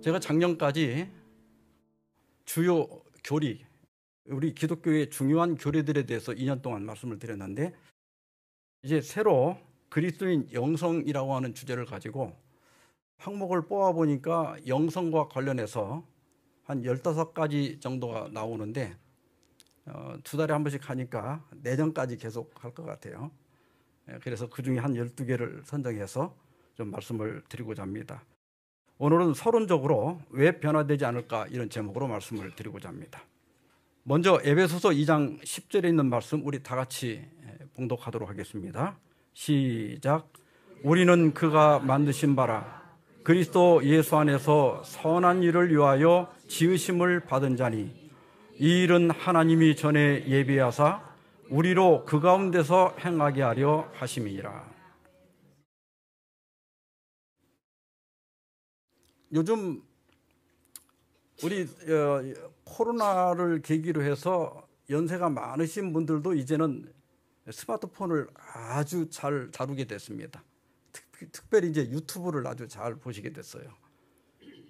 제가 작년까지 주요 교리, 우리 기독교의 중요한 교리들에 대해서 2년 동안 말씀을 드렸는데, 이제 새로 그리스도인 영성이라고 하는 주제를 가지고 항목을 뽑아보니까 영성과 관련해서 한 15가지 정도가 나오는데, 2달에 한 번씩 하니까 내년까지 계속 할 것 같아요. 그래서 그 중에 한 12개를 선정해서 좀 말씀을 드리고자 합니다. 오늘은 서론적으로 왜 변화되지 않을까, 이런 제목으로 말씀을 드리고자 합니다. 먼저 에베소서 2장 10절에 있는 말씀 우리 다 같이 봉독하도록 하겠습니다. 시작. 우리는 그가 만드신 바라 그리스도 예수 안에서 선한 일을 위하여 지으심을 받은 자니, 이 일은 하나님이 전에 예비하사 우리로 그 가운데서 행하게 하려 하심이니라. 요즘 우리 코로나를 계기로 해서 연세가 많으신 분들도 이제는 스마트폰을 아주 잘 다루게 됐습니다. 특별히 이제 유튜브를 아주 잘 보시게 됐어요.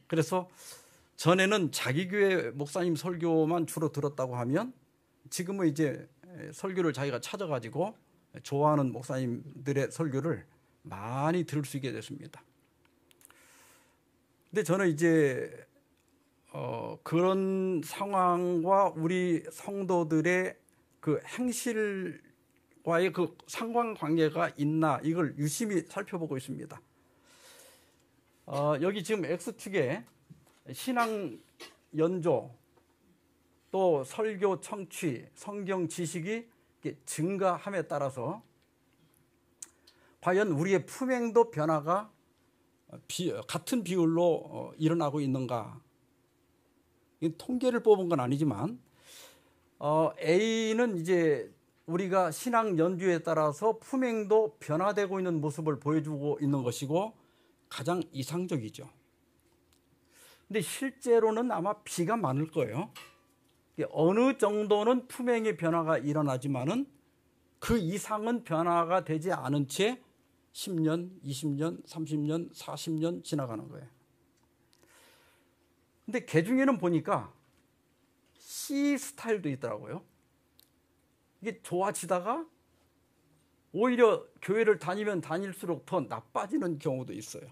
그래서 전에는 자기 교회 목사님 설교만 주로 들었다고 하면, 지금은 이제 설교를 자기가 찾아가지고 좋아하는 목사님들의 설교를 많이 들을 수 있게 됐습니다. 근데 저는 이제 그런 상황과 우리 성도들의 그 행실과의 그 상관관계가 있나, 이걸 유심히 살펴보고 있습니다. 여기 지금 X축에 신앙 연조, 또 설교 청취, 성경 지식이 증가함에 따라서 과연 우리의 품행도 변화가 같은 비율로 일어나고 있는가? 통계를 뽑은 건 아니지만, A는 이제 우리가 신앙 연주에 따라서 품행도 변화되고 있는 모습을 보여주고 있는 것이고 가장 이상적이죠. 근데 실제로는 아마 B가 많을 거예요. 어느 정도는 품행의 변화가 일어나지만은 그 이상은 변화가 되지 않은 채 10년, 20년, 30년, 40년 지나가는 거예요. 근데 개 중에는 보니까 C 스타일도 있더라고요. 이게 좋아지다가 오히려 교회를 다니면 다닐수록 더 나빠지는 경우도 있어요.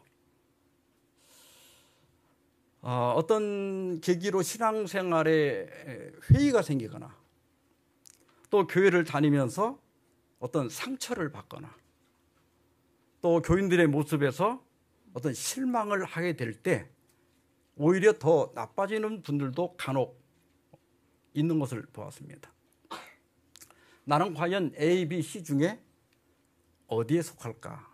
어떤 계기로 신앙생활에 회의가 생기거나, 또 교회를 다니면서 어떤 상처를 받거나, 또 교인들의 모습에서 어떤 실망을 하게 될 때 오히려 더 나빠지는 분들도 간혹 있는 것을 보았습니다. 나는 과연 A, B, C 중에 어디에 속할까?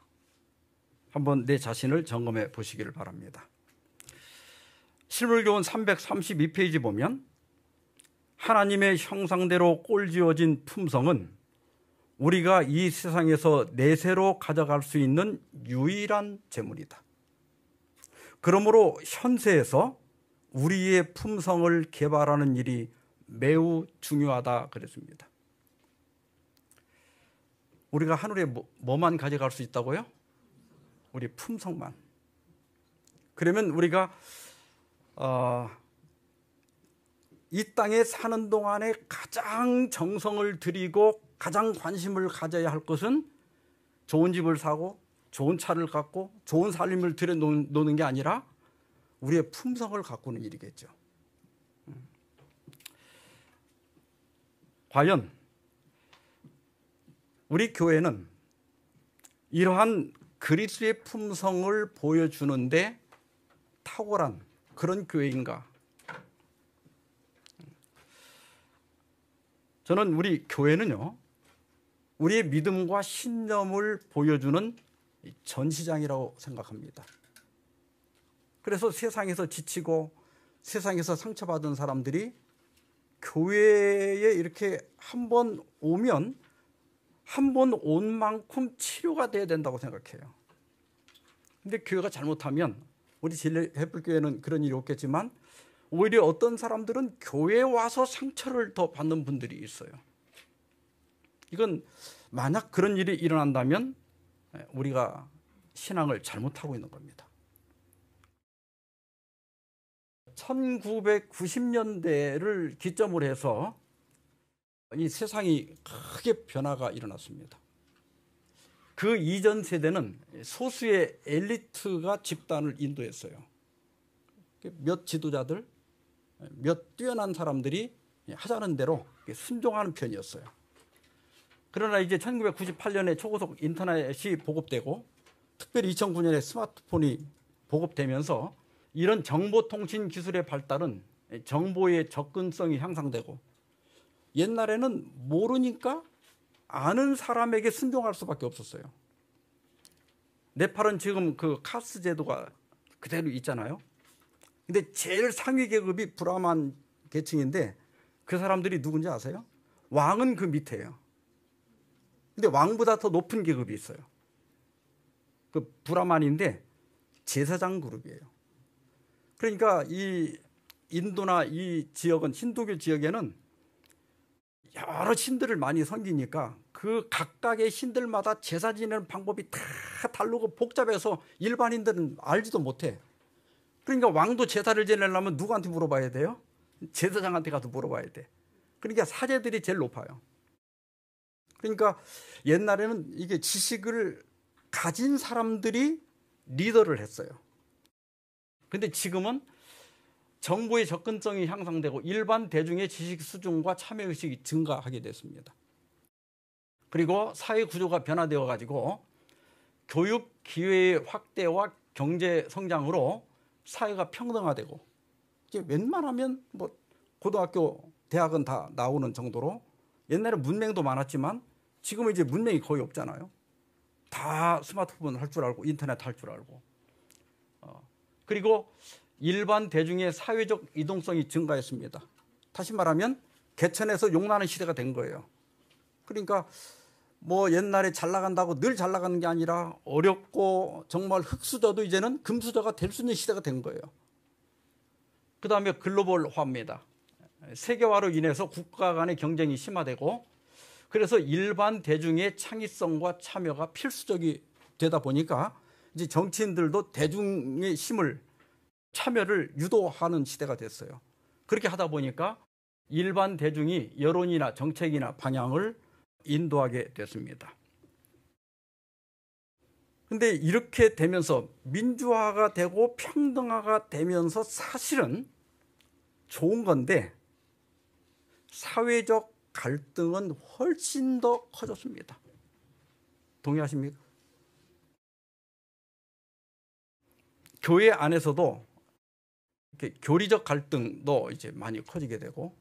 한번 내 자신을 점검해 보시기를 바랍니다. 실물교훈 332페이지 보면, 하나님의 형상대로 꼴지어진 품성은 우리가 이 세상에서 내세로 가져갈 수 있는 유일한 재물이다. 그러므로 현세에서 우리의 품성을 개발하는 일이 매우 중요하다 그랬습니다. 우리가 하늘에 뭐만 가져갈 수 있다고요? 우리 품성만. 그러면 우리가 이 땅에 사는 동안에 가장 정성을 들이고 가장 관심을 가져야 할 것은 좋은 집을 사고 좋은 차를 갖고 좋은 살림을 들여놓는 게 아니라 우리의 품성을 가꾸는 일이겠죠. 과연 우리 교회는 이러한 그리스도의 품성을 보여주는데 탁월한 그런 교회인가? 저는 우리 교회는요, 우리의 믿음과 신념을 보여주는 전시장이라고 생각합니다. 그래서 세상에서 지치고 세상에서 상처받은 사람들이 교회에 이렇게 한 번 오면 한 번 온 만큼 치료가 돼야 된다고 생각해요. 근데 교회가 잘못하면, 우리 진리햇불교회는 그런 일이 없겠지만 오히려 어떤 사람들은 교회에 와서 상처를 더 받는 분들이 있어요. 이건 만약 그런 일이 일어난다면 우리가 신앙을 잘못하고 있는 겁니다. 1990년대를 기점으로 해서 이 세상이 크게 변화가 일어났습니다. 그 이전 세대는 소수의 엘리트가 집단을 인도했어요. 몇 지도자들, 몇 뛰어난 사람들이 하자는 대로 순종하는 편이었어요. 그러나 이제 1998년에 초고속 인터넷이 보급되고 특별히 2009년에 스마트폰이 보급되면서 이런 정보통신 기술의 발달은 정보의 접근성이 향상되고 옛날에는 모르니까 아는 사람에게 순종할 수밖에 없었어요. 네팔은 지금 그 카스 제도가 그대로 있잖아요. 근데 제일 상위 계급이 브라만 계층인데 그 사람들이 누군지 아세요? 왕은 그 밑에예요. 근데 왕보다 더 높은 계급이 있어요. 그 브라만인데 제사장 그룹이에요. 그러니까 이 인도나 이 지역은 힌두교 지역에는 여러 신들을 많이 섬기니까 그 각각의 신들마다 제사 지내는 방법이 다 다르고 복잡해서 일반인들은 알지도 못해. 그러니까 왕도 제사를 지내려면 누구한테 물어봐야 돼요? 제사장한테 가서 물어봐야 돼. 그러니까 사제들이 제일 높아요. 그러니까 옛날에는 이게 지식을 가진 사람들이 리더를 했어요. 근데 지금은 정보의 접근성이 향상되고 일반 대중의 지식 수준과 참여의식이 증가하게 됐습니다. 그리고 사회 구조가 변화되어 가지고 교육 기회의 확대와 경제 성장으로 사회가 평등화되고 이제 웬만하면 뭐 고등학교, 대학은 다 나오는 정도로 옛날에 문맹도 많았지만 지금은 이제 문맹이 거의 없잖아요. 다 스마트폰 할 줄 알고 인터넷 할 줄 알고 그리고 일반 대중의 사회적 이동성이 증가했습니다. 다시 말하면 개천에서 용나는 시대가 된 거예요. 그러니까 뭐 옛날에 잘 나간다고 늘 잘 나가는 게 아니라 어렵고 정말 흙수저도 이제는 금수저가 될 수 있는 시대가 된 거예요. 그 다음에 글로벌화입니다. 세계화로 인해서 국가 간의 경쟁이 심화되고 그래서 일반 대중의 창의성과 참여가 필수적이 되다 보니까 이제 정치인들도 대중의 힘을 참여를 유도하는 시대가 됐어요. 그렇게 하다 보니까 일반 대중이 여론이나 정책이나 방향을 인도하게 됐습니다. 근데 이렇게 되면서 민주화가 되고 평등화가 되면서 사실은 좋은 건데 사회적 갈등은 훨씬 더 커졌습니다. 동의하십니까? 교회 안에서도 이렇게 교리적 갈등도 이제 많이 커지게 되고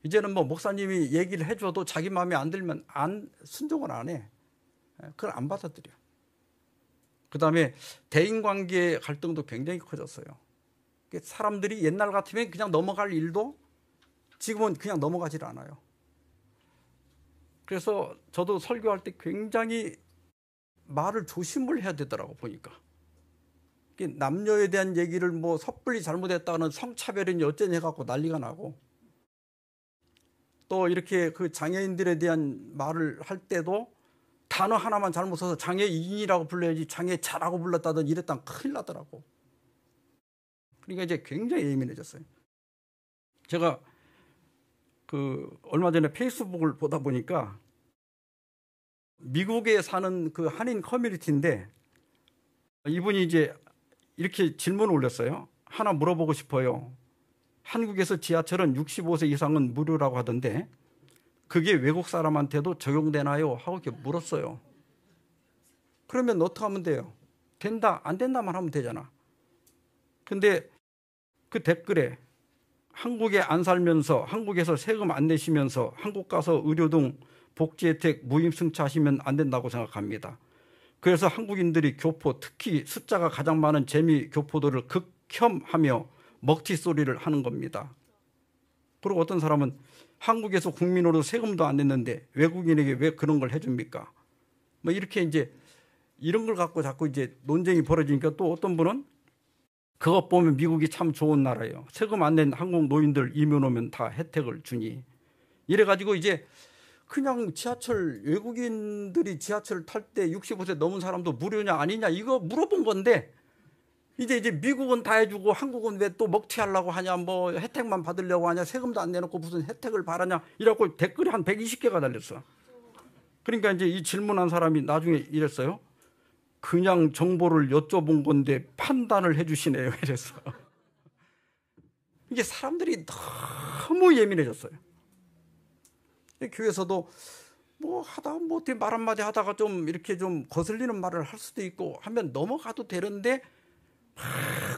이제는 뭐 목사님이 얘기를 해줘도 자기 마음에 안 들면 순종을 안 해. 그걸 안 받아들여. 그 다음에 대인관계 갈등도 굉장히 커졌어요. 사람들이 옛날 같으면 그냥 넘어갈 일도 지금은 그냥 넘어가질 않아요. 그래서 저도 설교할 때 굉장히 말을 조심을 해야 되더라고 보니까. 남녀에 대한 얘기를 뭐 섣불리 잘못했다는 성차별이니 어쩌니 해갖고 난리가 나고 또 이렇게 그 장애인들에 대한 말을 할 때도 단어 하나만 잘못 써서 장애인이라고 불러야지 장애자라고 불렀다든 이랬다면 큰일 나더라고. 그러니까 이제 굉장히 예민해졌어요. 제가 그 얼마 전에 페이스북을 보다 보니까 미국에 사는 그 한인 커뮤니티인데 이분이 이제 이렇게 질문을 올렸어요. 하나 물어보고 싶어요. 한국에서 지하철은 65세 이상은 무료라고 하던데 그게 외국 사람한테도 적용되나요? 하고 이렇게 물었어요. 그러면 어떻게 하면 돼요? 된다, 안 된다만 하면 되잖아. 근데 그 댓글에 한국에 안 살면서 한국에서 세금 안 내시면서 한국 가서 의료 등 복지 혜택 무임승차하시면 안 된다고 생각합니다. 그래서 한국인들이 교포, 특히 숫자가 가장 많은 재미 교포들을 극혐하며 먹튀 소리를 하는 겁니다. 그리고 어떤 사람은 한국에서 국민으로 세금도 안 냈는데 외국인에게 왜 그런 걸 해줍니까? 뭐 이렇게 이제 이런 걸 갖고 자꾸 이제 논쟁이 벌어지니까 또 어떤 분은 그것 보면 미국이 참 좋은 나라예요. 세금 안 낸 한국 노인들 이민 오면 다 혜택을 주니. 이래가지고 이제 그냥 지하철, 외국인들이 지하철 탈 때 65세 넘은 사람도 무료냐 아니냐 이거 물어본 건데, 이제 미국은 다 해주고 한국은 왜 또 먹튀하려고 하냐, 뭐 혜택만 받으려고 하냐, 세금도 안 내놓고 무슨 혜택을 바라냐, 이라고 댓글이 한 120개가 달렸어. 그러니까 이제 이 질문한 사람이 나중에 이랬어요. 그냥 정보를 여쭤본 건데 판단을 해주시네요. 이랬어. 이게 사람들이 너무 예민해졌어요. 교회에서도 뭐 어떻게 말 한마디 하다가 좀 이렇게 좀 거슬리는 말을 할 수도 있고 하면 넘어가도 되는데,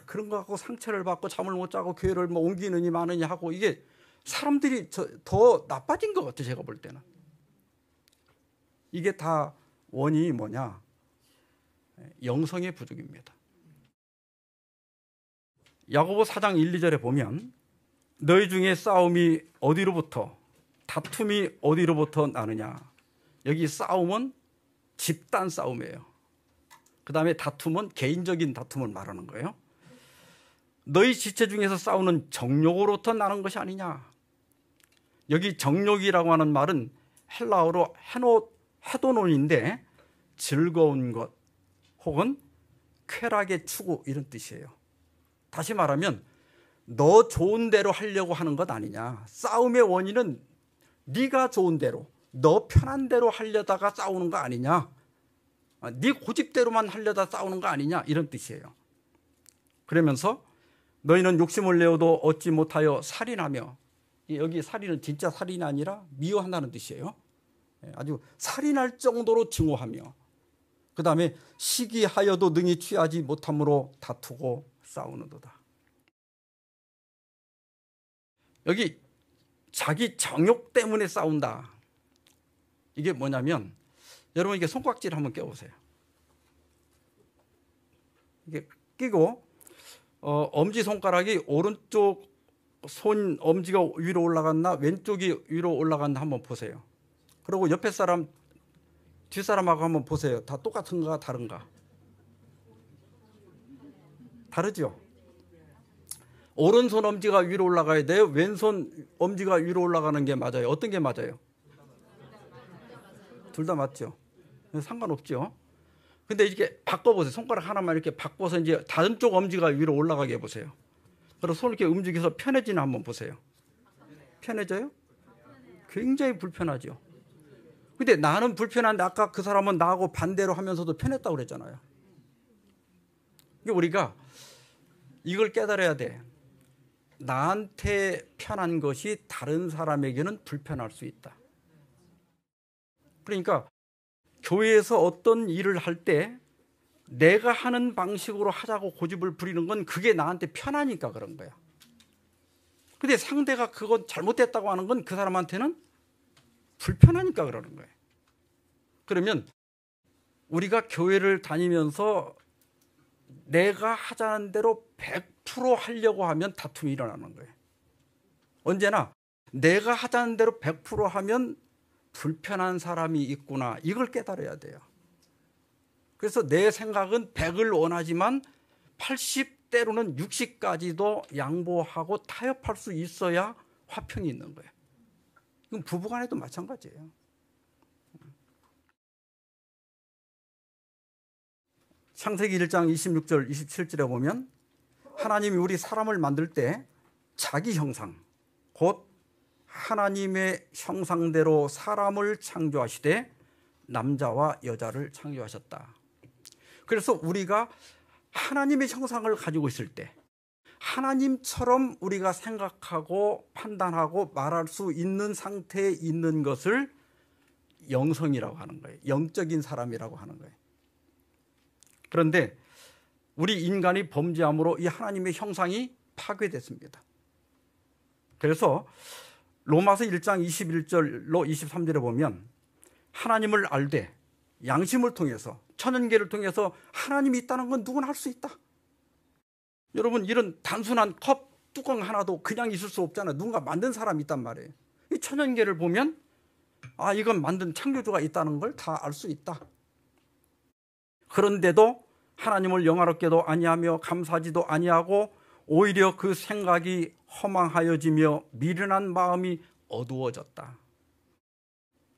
그런 거 갖고 상처를 받고 잠을 못 자고 교회를 뭐 옮기느니 마느니 하고, 이게 사람들이 더 나빠진 것 같아요. 제가 볼 때는. 이게 다 원인이 뭐냐? 영성의 부족입니다. 야고보 4장 1, 2절에 보면 너희 중에 싸움이 어디로부터, 다툼이 어디로부터 나느냐. 여기 싸움은 집단 싸움이에요. 그 다음에 다툼은 개인적인 다툼을 말하는 거예요. 너희 지체 중에서 싸우는 정욕으로부터 나는 것이 아니냐. 여기 정욕이라고 하는 말은 헬라어로 헤도논인데 즐거운 것 혹은 쾌락의 추구, 이런 뜻이에요. 다시 말하면 너 좋은 대로 하려고 하는 것 아니냐. 싸움의 원인은 네가 좋은 대로, 너 편한 대로 하려다가 싸우는 거 아니냐. 네 고집대로만 하려다 싸우는 거 아니냐, 이런 뜻이에요. 그러면서 너희는 욕심을 내어도 얻지 못하여 살인하며, 여기 살인은 진짜 살인이 아니라 미워한다는 뜻이에요. 아주 살인할 정도로 증오하며, 그 다음에 시기하여도 능히 취하지 못함으로 다투고 싸우는도다. 여기 자기 정욕 때문에 싸운다. 이게 뭐냐면, 여러분 이게 손깍지를 한번 껴보세요. 이게 끼고 엄지손가락이 오른쪽 손 엄지가 위로 올라갔나 왼쪽이 위로 올라갔나 한번 보세요. 그리고 옆에 사람, 뒷사람하고 한번 보세요. 다 똑같은가 다른가? 다르죠? 오른손 엄지가 위로 올라가야 돼요? 왼손 엄지가 위로 올라가는 게 맞아요? 어떤 게 맞아요? 둘 다 맞죠? 상관없죠? 근데 이렇게 바꿔보세요. 손가락 하나만 이렇게 바꿔서 이제 다른 쪽 엄지가 위로 올라가게 해보세요. 그리고 손을 이렇게 움직여서 편해지나 한번 보세요. 편해져요? 굉장히 불편하죠. 근데 나는 불편한데 아까 그 사람은 나하고 반대로 하면서도 편했다고 그랬잖아요. 우리가 이걸 깨달아야 돼. 나한테 편한 것이 다른 사람에게는 불편할 수 있다. 그러니까 교회에서 어떤 일을 할 때 내가 하는 방식으로 하자고 고집을 부리는 건 그게 나한테 편하니까 그런 거야. 근데 상대가 그건 잘못됐다고 하는 건 그 사람한테는 불편하니까 그러는 거예요. 그러면 우리가 교회를 다니면서 내가 하자는 대로 100% 하려고 하면 다툼이 일어나는 거예요. 언제나 내가 하자는 대로 100% 하면 불편한 사람이 있구나, 이걸 깨달아야 돼요. 그래서 내 생각은 100을 원하지만 80, 때로는 60까지도 양보하고 타협할 수 있어야 화평이 있는 거예요. 이건 부부간에도 마찬가지예요. 창세기 1장 26절 27절에 보면 하나님이 우리 사람을 만들 때 자기 형상, 곧 하나님의 형상대로 사람을 창조하시되 남자와 여자를 창조하셨다. 그래서 우리가 하나님의 형상을 가지고 있을 때 하나님처럼 우리가 생각하고 판단하고 말할 수 있는 상태에 있는 것을 영성이라고 하는 거예요. 영적인 사람이라고 하는 거예요. 그런데 우리 인간이 범죄함으로 이 하나님의 형상이 파괴됐습니다. 그래서 로마서 1장 21절로 23절에 보면 하나님을 알되 양심을 통해서, 천연계를 통해서 하나님이 있다는 건 누구나 할 수 있다. 여러분, 이런 단순한 컵 뚜껑 하나도 그냥 있을 수 없잖아요. 누군가 만든 사람이 있단 말이에요. 이 천연계를 보면 아, 이건 만든 창조주가 있다는 걸 다 알 수 있다. 그런데도 하나님을 영화롭게도 아니하며 감사하지도 아니하고 오히려 그 생각이 허망하여지며 미련한 마음이 어두워졌다.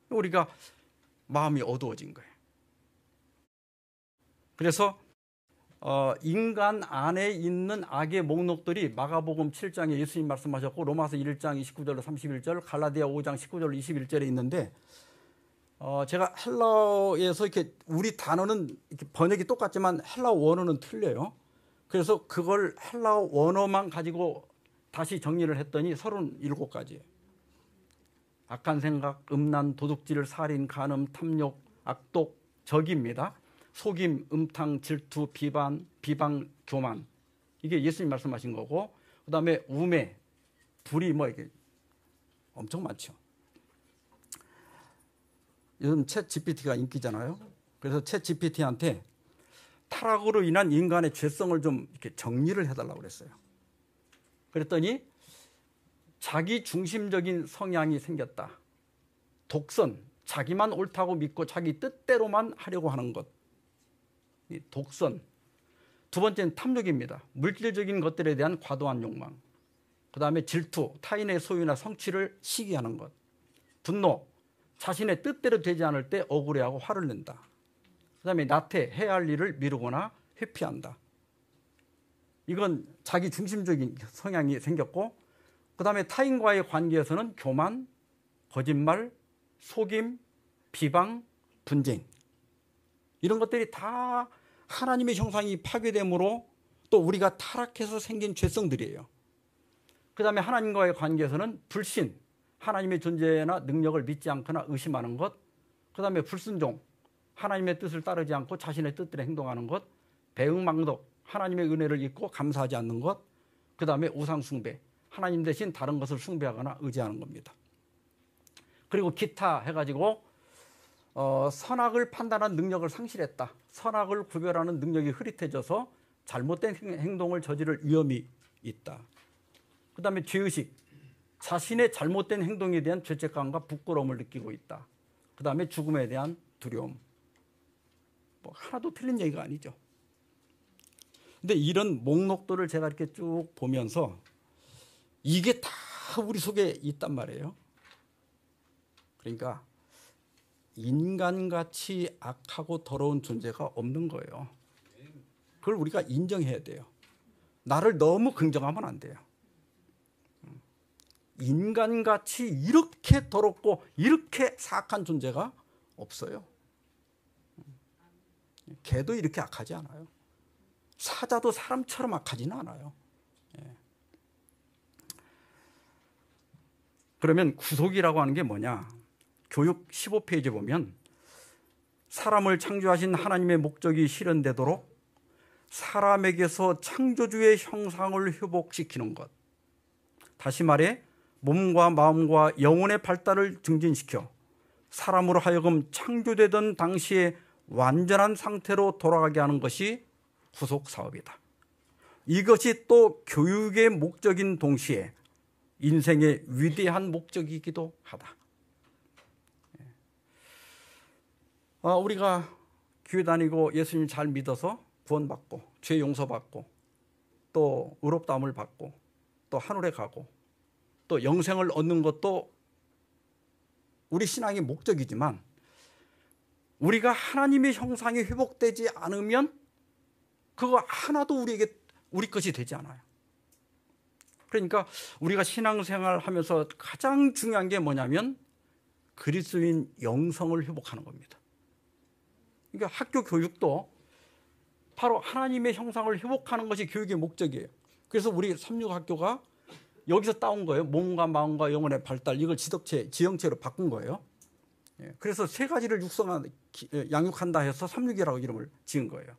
우리가 마음이 어두워진 거예요. 그래서 인간 안에 있는 악의 목록들이 마가복음 7장에 예수님 말씀하셨고 로마서 1장 29절로 31절, 갈라디아 5장 19절로 21절에 있는데 제가 헬라어에서 이렇게 우리 단어는 이렇게 번역이 똑같지만 헬라어 원어는 틀려요. 그래서 그걸 헬라어 원어만 가지고 다시 정리를 했더니 37가지. 악한 생각, 음란, 도둑질, 살인, 간음, 탐욕, 악독, 적입니다. 속임, 음탕, 질투, 비방, 교만. 이게 예수님 말씀하신 거고, 그 다음에 우매, 불의, 이게 엄청 많죠. 요즘 챗 GPT가 인기잖아요. 그래서 챗 GPT한테 타락으로 인한 인간의 죄성을 좀 이렇게 정리를 해달라고 그랬어요. 그랬더니 자기 중심적인 성향이 생겼다. 독선, 자기만 옳다고 믿고 자기 뜻대로만 하려고 하는 것. 독선. 두 번째는 탐욕입니다. 물질적인 것들에 대한 과도한 욕망. 그 다음에 질투, 타인의 소유나 성취를 시기하는 것. 분노, 자신의 뜻대로 되지 않을 때 억울해하고 화를 낸다. 그 다음에 나태, 해야 할 일을 미루거나 회피한다. 이건 자기 중심적인 성향이 생겼고, 그 다음에 타인과의 관계에서는 교만, 거짓말, 속임, 비방, 분쟁. 이런 것들이 다 하나님의 형상이 파괴됨으로 또 우리가 타락해서 생긴 죄성들이에요. 그 다음에 하나님과의 관계에서는 불신, 하나님의 존재나 능력을 믿지 않거나 의심하는 것. 그 다음에 불순종, 하나님의 뜻을 따르지 않고 자신의 뜻대로 행동하는 것. 배은망덕, 하나님의 은혜를 잊고 감사하지 않는 것. 그 다음에 우상숭배, 하나님 대신 다른 것을 숭배하거나 의지하는 겁니다. 그리고 기타 해가지고 선악을 판단하는 능력을 상실했다. 선악을 구별하는 능력이 흐릿해져서 잘못된 행동을 저지를 위험이 있다. 그 다음에 죄의식, 자신의 잘못된 행동에 대한 죄책감과 부끄러움을 느끼고 있다. 그 다음에 죽음에 대한 두려움. 하나도 틀린 얘기가 아니죠. 근데 이런 목록들을 제가 이렇게 쭉 보면서 이게 다 우리 속에 있단 말이에요. 그러니까 인간같이 악하고 더러운 존재가 없는 거예요. 그걸 우리가 인정해야 돼요. 나를 너무 긍정하면 안 돼요. 인간같이 이렇게 더럽고 이렇게 사악한 존재가 없어요. 개도 이렇게 악하지 않아요. 사자도 사람처럼 악하지는 않아요. 그러면 구속이라고 하는 게 뭐냐? 교육 15페이지 보면 사람을 창조하신 하나님의 목적이 실현되도록 사람에게서 창조주의 형상을 회복시키는 것. 다시 말해 몸과 마음과 영혼의 발달을 증진시켜 사람으로 하여금 창조되던 당시에 완전한 상태로 돌아가게 하는 것이 구속 사업이다. 이것이 또 교육의 목적인 동시에 인생의 위대한 목적이기도 하다. 우리가 교회 다니고 예수님 잘 믿어서 구원받고 죄 용서받고 또 의롭다함을 받고 또 하늘에 가고 또 영생을 얻는 것도 우리 신앙의 목적이지만 우리가 하나님의 형상이 회복되지 않으면 그거 하나도 우리 것이 되지 않아요. 그러니까 우리가 신앙생활 하면서 가장 중요한 게 뭐냐면 그리스도인 영성을 회복하는 겁니다. 그러니까 학교 교육도 바로 하나님의 형상을 회복하는 것이 교육의 목적이에요. 그래서 우리 삼육학교가 여기서 따온 거예요. 몸과 마음과 영혼의 발달, 이걸 지형체로 바꾼 거예요. 그래서 세 가지를 양육한다 해서 삼육이라고 이름을 지은 거예요.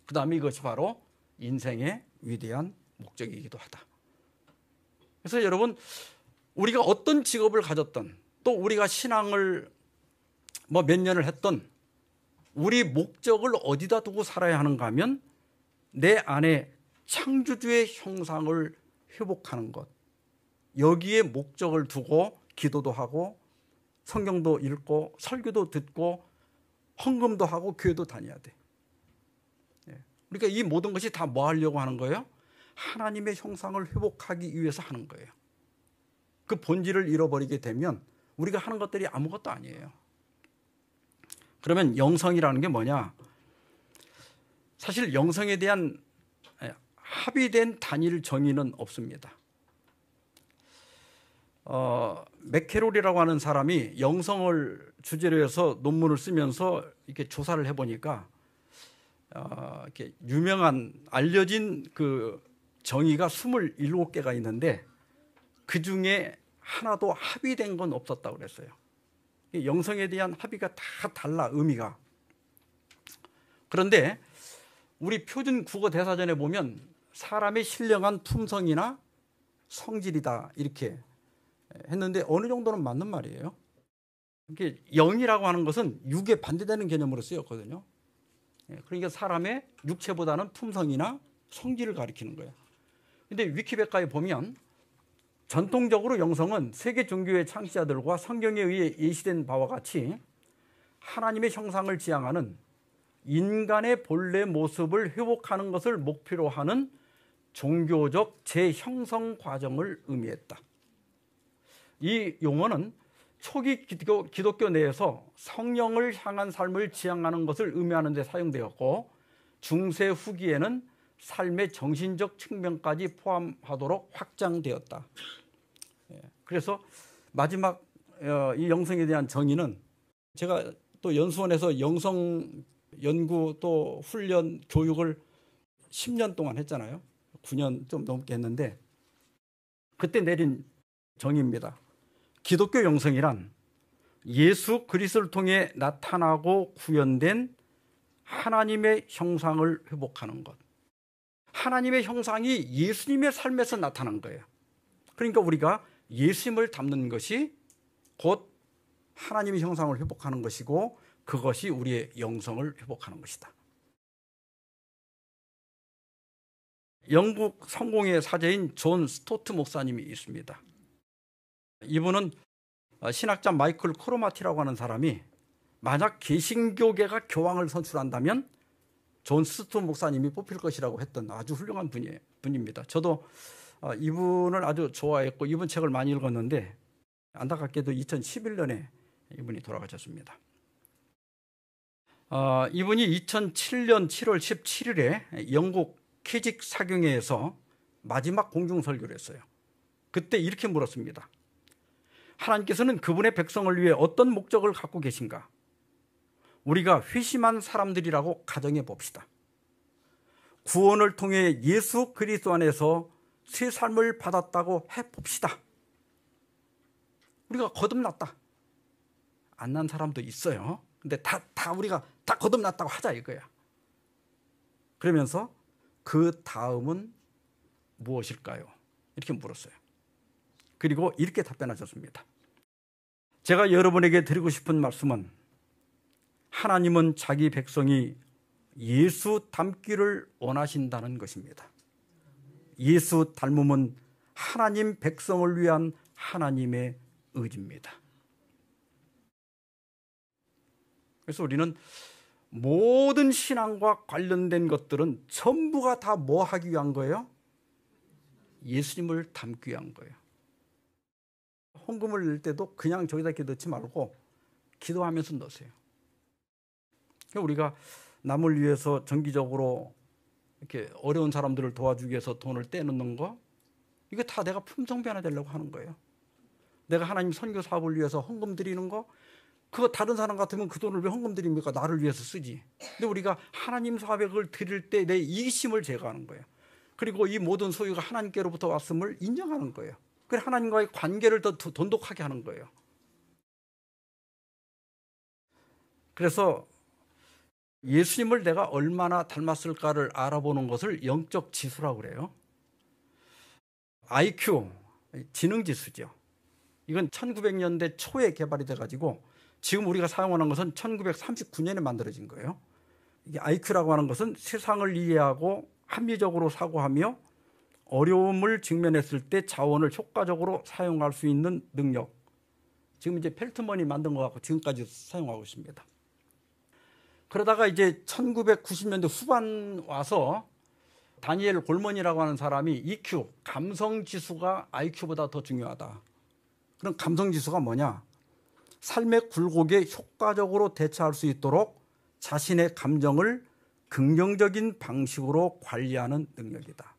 그 다음에 이것이 바로 인생의 위대한 목적이기도 하다. 그래서 여러분, 우리가 어떤 직업을 가졌던 또 우리가 신앙을 몇 년을 했던 우리 목적을 어디다 두고 살아야 하는가 하면 내 안에 창조주의 형상을 회복하는 것, 여기에 목적을 두고 기도도 하고 성경도 읽고 설교도 듣고 헌금도 하고 교회도 다녀야 돼. 그러니까 이 모든 것이 다 뭐 하려고 하는 거예요? 하나님의 형상을 회복하기 위해서 하는 거예요. 그 본질을 잃어버리게 되면 우리가 하는 것들이 아무것도 아니에요. 그러면 영성이라는 게 뭐냐? 사실 영성에 대한 합의된 단일 정의는 없습니다. 맥케롤이라고 하는 사람이 영성을 주제로 해서 논문을 쓰면서 이렇게 조사를 해보니까 이렇게 유명한 알려진 그 정의가 27개가 있는데 그 중에 하나도 합의된 건 없었다고 그랬어요. 영성에 대한 합의가 다 달라, 의미가. 그런데 우리 표준 국어 대사전에 보면 사람의 신령한 품성이나 성질이다 이렇게 했는데 어느 정도는 맞는 말이에요. 이게 영이라고 하는 것은 육에 반대되는 개념으로 쓰였거든요. 그러니까 사람의 육체보다는 품성이나 성질을 가리키는 거예요. 근데 위키백과에 보면 전통적으로 영성은 세계 종교의 창시자들과 성경에 의해 예시된 바와 같이 하나님의 형상을 지향하는 인간의 본래 모습을 회복하는 것을 목표로 하는 종교적 재형성 과정을 의미했다. 이 용어는 초기 기독교 내에서 성령을 향한 삶을 지향하는 것을 의미하는 데 사용되었고 중세 후기에는 삶의 정신적 측면까지 포함하도록 확장되었다. 그래서 마지막 이 영성에 대한 정의는 제가 또 연수원에서 영성 연구 또 훈련 교육을 10년 동안 했잖아요. 9년 좀 넘게 했는데 그때 내린 정의입니다. 기독교 영성이란 예수 그리스도를 통해 나타나고 구현된 하나님의 형상을 회복하는 것. 하나님의 형상이 예수님의 삶에서 나타난 거예요. 그러니까 우리가 예수님을 닮는 것이 곧 하나님의 형상을 회복하는 것이고 그것이 우리의 영성을 회복하는 것이다. 영국 성공의 사제인 존 스토트 목사님이 있습니다. 이분은 신학자 마이클 코로마티라고 하는 사람이 만약 개신교계가 교황을 선출한다면 존 스토트 목사님이 뽑힐 것이라고 했던 아주 훌륭한 분입니다. 저도 이분을 아주 좋아했고 이분 책을 많이 읽었는데 안타깝게도 2011년에 이분이 돌아가셨습니다. 이분이 2007년 7월 17일에 영국 캐직 사경회에서 마지막 공중설교를 했어요. 그때 이렇게 물었습니다. 하나님께서는 그분의 백성을 위해 어떤 목적을 갖고 계신가? 우리가 회심한 사람들이라고 가정해 봅시다. 구원을 통해 예수 그리스도 안에서 새 삶을 받았다고 해봅시다. 우리가 거듭났다. 안 난 사람도 있어요. 근데 다 우리가 다 거듭났다고 하자 이거야. 그러면서 그 다음은 무엇일까요? 이렇게 물었어요. 그리고 이렇게 답변하셨습니다. 제가 여러분에게 드리고 싶은 말씀은 하나님은 자기 백성이 예수 닮기를 원하신다는 것입니다. 예수 닮음은 하나님 백성을 위한 하나님의 의지입니다. 그래서 우리는 모든 신앙과 관련된 것들은 전부가 다 뭐 하기 위한 거예요? 예수님을 닮기 위한 거예요. 헌금을 넣을 때도 그냥 저기다 이렇게 넣지 말고 기도하면서 넣으세요. 우리가 남을 위해서 정기적으로 이렇게 어려운 사람들을 도와주기 위해서 돈을 떼놓는 거, 이거 다 내가 품성 변화되려고 하는 거예요. 내가 하나님 선교 사업을 위해서 헌금 드리는 거, 그거 다른 사람 같으면 그 돈을 왜 헌금 드립니까? 나를 위해서 쓰지. 근데 우리가 하나님 사업에 그걸 드릴 때 내 이기심을 제거하는 거예요. 그리고 이 모든 소유가 하나님께로부터 왔음을 인정하는 거예요. 그래 하나님과의 관계를 더 돈독하게 하는 거예요. 그래서 예수님을 내가 얼마나 닮았을까를 알아보는 것을 영적 지수라고 그래요. IQ, 지능지수죠. 이건 1900년대 초에 개발이 돼가지고 지금 우리가 사용하는 것은 1939년에 만들어진 거예요. 이게 IQ라고 하는 것은 세상을 이해하고 합리적으로 사고하며 어려움을 직면했을 때 자원을 효과적으로 사용할 수 있는 능력. 지금 이제 펠트먼이 만든 거 갖고 지금까지 사용하고 있습니다. 그러다가 이제 1990년대 후반 와서 다니엘 골먼이라고 하는 사람이 EQ, 감성지수가 IQ보다 더 중요하다. 그럼 감성지수가 뭐냐? 삶의 굴곡에 효과적으로 대처할 수 있도록 자신의 감정을 긍정적인 방식으로 관리하는 능력이다.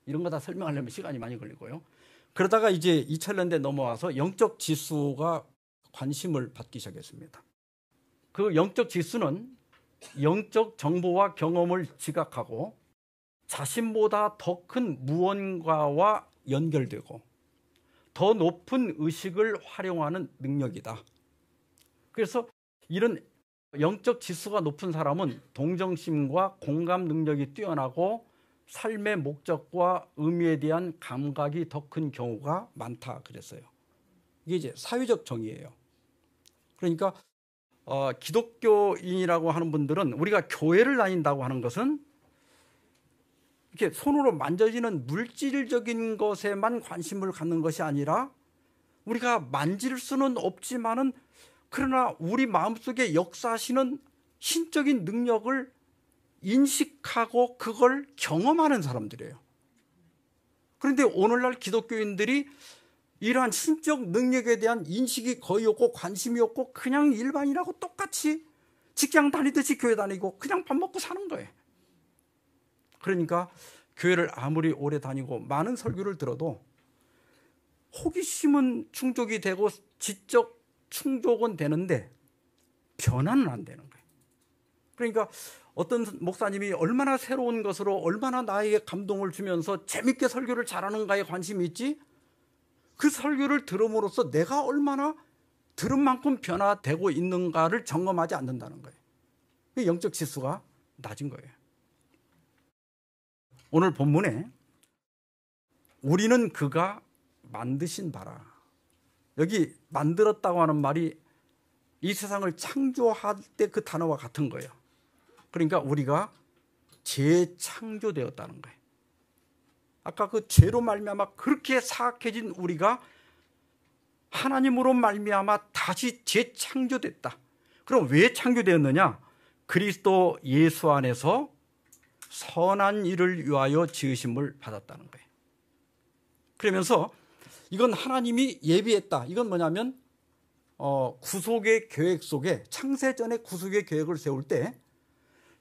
이런 거 다 설명하려면 시간이 많이 걸리고요. 그러다가 이제 2000년대 넘어와서 영적 지수가 관심을 받기 시작했습니다. 그 영적 지수는 영적 정보와 경험을 지각하고 자신보다 더 큰 무언가와 연결되고 더 높은 의식을 활용하는 능력이다. 그래서 이런 영적 지수가 높은 사람은 동정심과 공감 능력이 뛰어나고 삶의 목적과 의미에 대한 감각이 더 큰 경우가 많다 그랬어요. 이게 이제 사회적 정의예요. 그러니까 기독교인이라고 하는 분들은 우리가 교회를 다닌다고 하는 것은 이렇게 손으로 만져지는 물질적인 것에만 관심을 갖는 것이 아니라 우리가 만질 수는 없지만은 그러나 우리 마음속에 역사하시는 신적인 능력을 인식하고 그걸 경험하는 사람들이에요. 그런데 오늘날 기독교인들이 이러한 신적 능력에 대한 인식이 거의 없고 관심이 없고 그냥 일반인하고 똑같이 직장 다니듯이 교회 다니고 그냥 밥 먹고 사는 거예요. 그러니까 교회를 아무리 오래 다니고 많은 설교를 들어도 호기심은 충족이 되고 지적 충족은 되는데 변화는 안 되는 거예요. 그러니까 어떤 목사님이 얼마나 새로운 것으로 얼마나 나에게 감동을 주면서 재밌게 설교를 잘하는가에 관심이 있지 그 설교를 들음으로써 내가 얼마나 들은 만큼 변화되고 있는가를 점검하지 않는다는 거예요. 영적 지수가 낮은 거예요. 오늘 본문에 우리는 그가 만드신 바라. 여기 만들었다고 하는 말이 이 세상을 창조할 때 그 단어와 같은 거예요. 그러니까 우리가 재창조되었다는 거예요. 아까 그 죄로 말미암아 그렇게 사악해진 우리가 하나님으로 말미암아 다시 재창조됐다. 그럼 왜 창조되었느냐? 그리스도 예수 안에서 선한 일을 위하여 지으심을 받았다는 거예요. 그러면서 이건 하나님이 예비했다. 이건 뭐냐면 구속의 계획 속에 창세전에 구속의 계획을 세울 때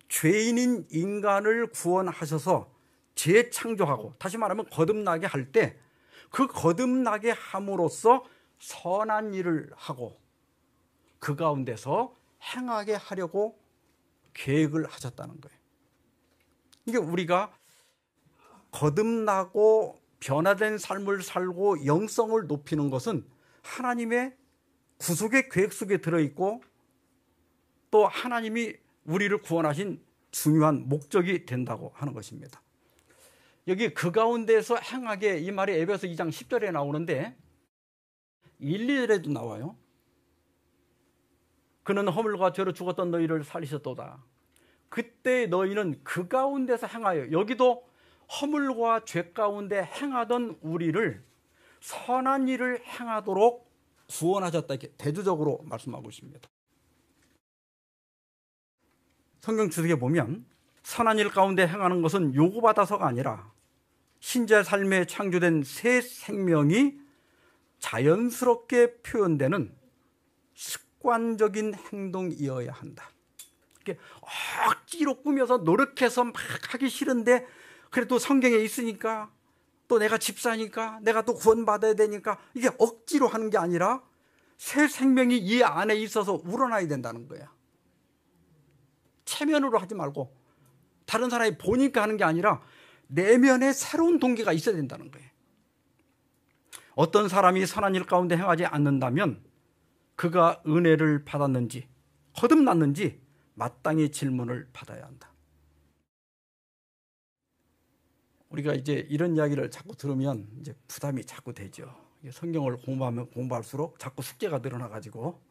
죄인인 인간을 구원하셔서 재창조하고 다시 말하면 거듭나게 할 때 그 거듭나게 함으로써 선한 일을 하고 그 가운데서 행하게 하려고 계획을 하셨다는 거예요. 이게 우리가 거듭나고 변화된 삶을 살고 영성을 높이는 것은 하나님의 구속의 계획 속에 들어있고 또 하나님이 우리를 구원하신 중요한 목적이 된다고 하는 것입니다. 여기 그 가운데서 행하게 이 말이 에베소 2장 10절에 나오는데 1, 2절에도 나와요. 그는 허물과 죄로 죽었던 너희를 살리셨도다. 그때 너희는 그 가운데서 행하여 여기도 허물과 죄 가운데 행하던 우리를 선한 일을 행하도록 구원하셨다. 이렇게 대조적으로 말씀하고 있습니다. 성경 주석에 보면 선한 일 가운데 행하는 것은 요구받아서가 아니라 신자의 삶에 창조된 새 생명이 자연스럽게 표현되는 습관적인 행동이어야 한다. 이렇게 억지로 꾸며서 노력해서 막 하기 싫은데 그래도 성경에 있으니까 또 내가 집사니까 내가 또 구원받아야 되니까 이게 억지로 하는 게 아니라 새 생명이 이 안에 있어서 우러나야 된다는 거야. 체면으로 하지 말고 다른 사람이 보니까 하는 게 아니라 내면에 새로운 동기가 있어야 된다는 거예요. 어떤 사람이 선한 일 가운데 행하지 않는다면 그가 은혜를 받았는지 거듭났는지 마땅히 질문을 받아야 한다. 우리가 이제 이런 이야기를 자꾸 들으면 이제 부담이 자꾸 되죠. 성경을 공부하면 공부할수록 자꾸 숙제가 늘어나가지고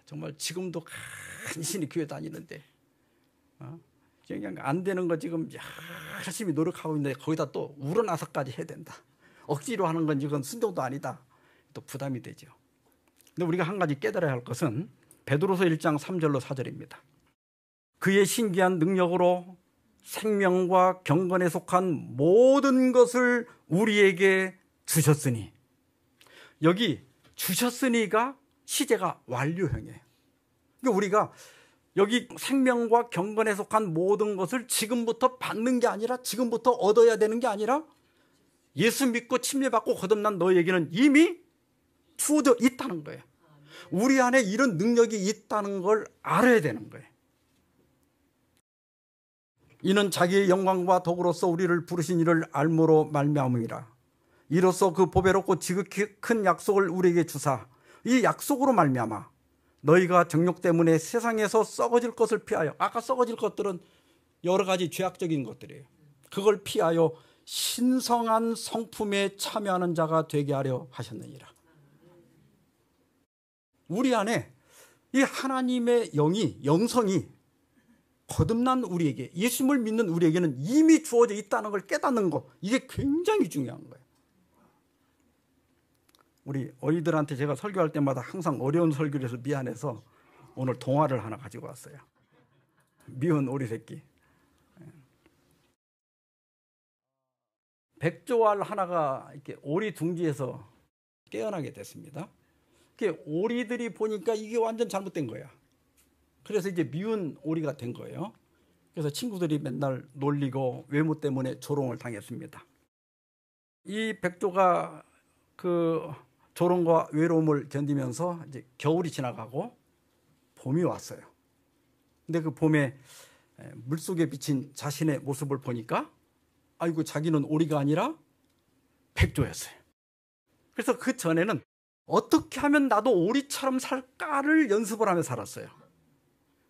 정말 지금도 간신히 교회 다니는데 그냥 안 되는 거 지금 열심히 노력하고 있는데 거기다 또 우러나서까지 해야 된다. 억지로 하는 건 이건 순종도 아니다. 또 부담이 되죠. 근데 우리가 한 가지 깨달아야 할 것은 베드로서 1장 3절로 4절입니다. 그의 신기한 능력으로 생명과 경건에 속한 모든 것을 우리에게 주셨으니, 여기 주셨으니가 시제가 완료형이에요. 그러니까 우리가 여기 생명과 경건에 속한 모든 것을 지금부터 받는 게 아니라, 지금부터 얻어야 되는 게 아니라, 예수 믿고 침례받고 거듭난 너에게는 이미 주어져 있다는 거예요. 우리 안에 이런 능력이 있다는 걸 알아야 되는 거예요. 이는 자기의 영광과 덕으로서 우리를 부르신 이를 알므로 말미암음이라. 이로써 그 보배롭고 지극히 큰 약속을 우리에게 주사, 이 약속으로 말미암아 너희가 정욕 때문에 세상에서 썩어질 것을 피하여, 아까 썩어질 것들은 여러 가지 죄악적인 것들이에요. 그걸 피하여 신성한 성품에 참여하는 자가 되게 하려 하셨느니라. 우리 안에 이 하나님의 영이, 영성이 거듭난 우리에게, 예수님을 믿는 우리에게는 이미 주어져 있다는 걸 깨닫는 것, 이게 굉장히 중요한 거예요. 우리 어린이들한테 제가 설교할 때마다 항상 어려운 설교를 해서 미안해서 오늘 동화를 하나 가지고 왔어요. 미운 오리 새끼. 백조알 하나가 이렇게 오리 둥지에서 깨어나게 됐습니다. 오리들이 보니까 이게 완전 잘못된 거야. 그래서 이제 미운 오리가 된 거예요. 그래서 친구들이 맨날 놀리고 외모 때문에 조롱을 당했습니다. 이 백조가 그 조롱과 외로움을 견디면서 이제 겨울이 지나가고 봄이 왔어요. 근데 그 봄에 물속에 비친 자신의 모습을 보니까 아이고, 자기는 오리가 아니라 백조였어요. 그래서 그 전에는 어떻게 하면 나도 오리처럼 살까를 연습을 하며 살았어요.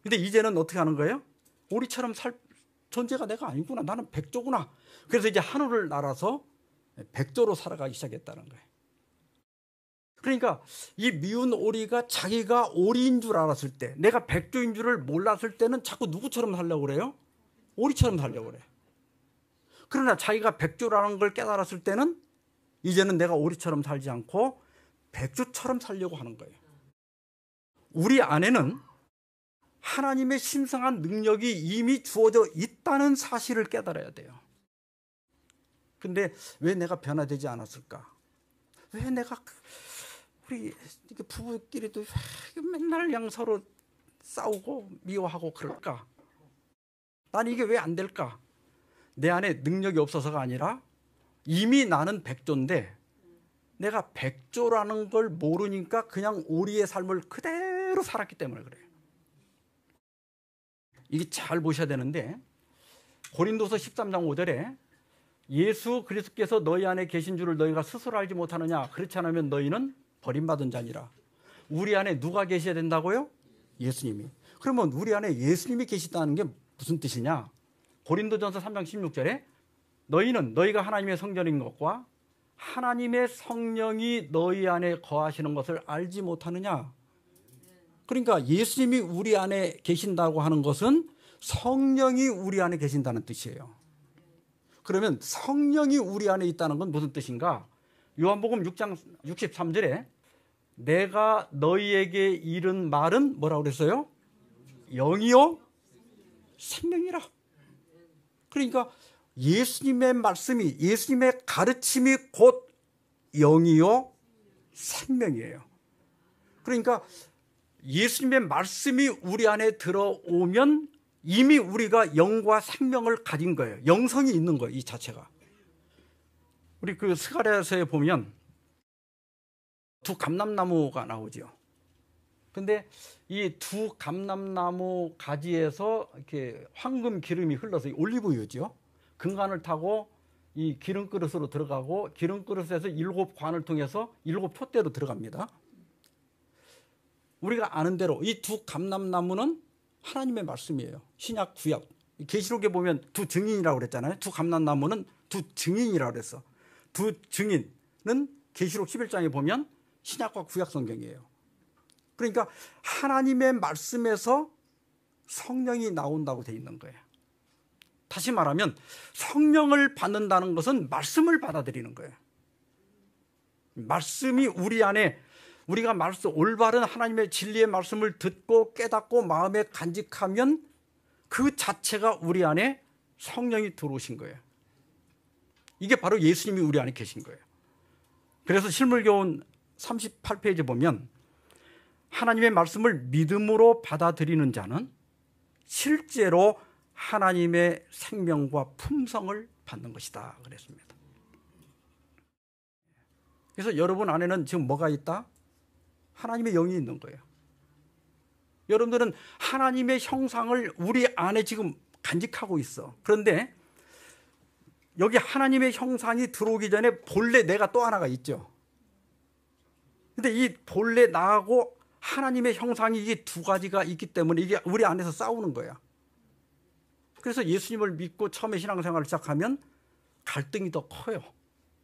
근데 이제는 어떻게 하는 거예요? 오리처럼 살 존재가 내가 아니구나. 나는 백조구나. 그래서 이제 하늘을 날아서 백조로 살아가기 시작했다는 거예요. 그러니까 이 미운 오리가 자기가 오리인 줄 알았을 때, 내가 백조인 줄을 몰랐을 때는 자꾸 누구처럼 살려고 그래요? 오리처럼 살려고 그래요. 그러나 자기가 백조라는 걸 깨달았을 때는 이제는 내가 오리처럼 살지 않고 백조처럼 살려고 하는 거예요. 우리 안에는 하나님의 신성한 능력이 이미 주어져 있다는 사실을 깨달아야 돼요. 근데 왜 내가 변화되지 않았을까? 왜 내가, 우리 부부끼리도 맨날 그냥 서로 싸우고 미워하고 그럴까? 난 이게 왜 안 될까? 내 안에 능력이 없어서가 아니라 이미 나는 백조인데 내가 백조라는 걸 모르니까 그냥 오리의 삶을 그대로 살았기 때문에 그래요. 이게 잘 보셔야 되는데, 고린도서 13장 5절에 예수 그리스도께서 너희 안에 계신 줄을 너희가 스스로 알지 못하느냐? 그렇지 않으면 너희는 버림받은 자니라. 우리 안에 누가 계셔야 된다고요? 예수님이. 그러면 우리 안에 예수님이 계시다는 게 무슨 뜻이냐? 고린도전서 3장 16절에 너희는 너희가 하나님의 성전인 것과 하나님의 성령이 너희 안에 거하시는 것을 알지 못하느냐? 그러니까 예수님이 우리 안에 계신다고 하는 것은 성령이 우리 안에 계신다는 뜻이에요. 그러면 성령이 우리 안에 있다는 건 무슨 뜻인가? 요한복음 6장 63절에 내가 너희에게 이른 말은 뭐라고 그랬어요? 영이요 생명이라. 그러니까 예수님의 말씀이, 예수님의 가르침이 곧 영이요 생명이에요. 그러니까 예수님의 말씀이 우리 안에 들어오면 이미 우리가 영과 생명을 가진 거예요. 영성이 있는 거예요, 이 자체가. 우리 그 스가랴서에 보면 두 감람나무가 나오죠. 근데 이 두 감람나무 가지에서 이렇게 황금 기름이 흘러서 올리브유죠. 금관을 타고 이 기름 그릇으로 들어가고 기름 그릇에서 7관을 통해서 7푯대로 들어갑니다. 우리가 아는 대로 이 두 감람나무는 하나님의 말씀이에요. 신약, 구약. 계시록에 보면 두 증인이라고 그랬잖아요. 두 감람나무는 두 증인이라고 그랬어. 두 증인은 계시록 11장에 보면 신약과 구약 성경이에요. 그러니까 하나님의 말씀에서 성령이 나온다고 돼 있는 거예요. 다시 말하면 성령을 받는다는 것은 말씀을 받아들이는 거예요. 말씀이 우리 안에, 우리가 올바른 하나님의 진리의 말씀을 듣고 깨닫고 마음에 간직하면 그 자체가 우리 안에 성령이 들어오신 거예요. 이게 바로 예수님이 우리 안에 계신 거예요. 그래서 실물교훈 38페이지 보면 하나님의 말씀을 믿음으로 받아들이는 자는 실제로 하나님의 생명과 품성을 받는 것이다 그랬습니다. 그래서 여러분 안에는 지금 뭐가 있다? 하나님의 영이 있는 거예요. 여러분들은 하나님의 형상을 우리 안에 지금 간직하고 있어. 그런데 여기 하나님의 형상이 들어오기 전에 본래 내가 또 하나가 있죠. 근데 이 본래 나하고 하나님의 형상이 이게 두 가지가 있기 때문에 이게 우리 안에서 싸우는 거야. 그래서 예수님을 믿고 처음에 신앙생활을 시작하면 갈등이 더 커요.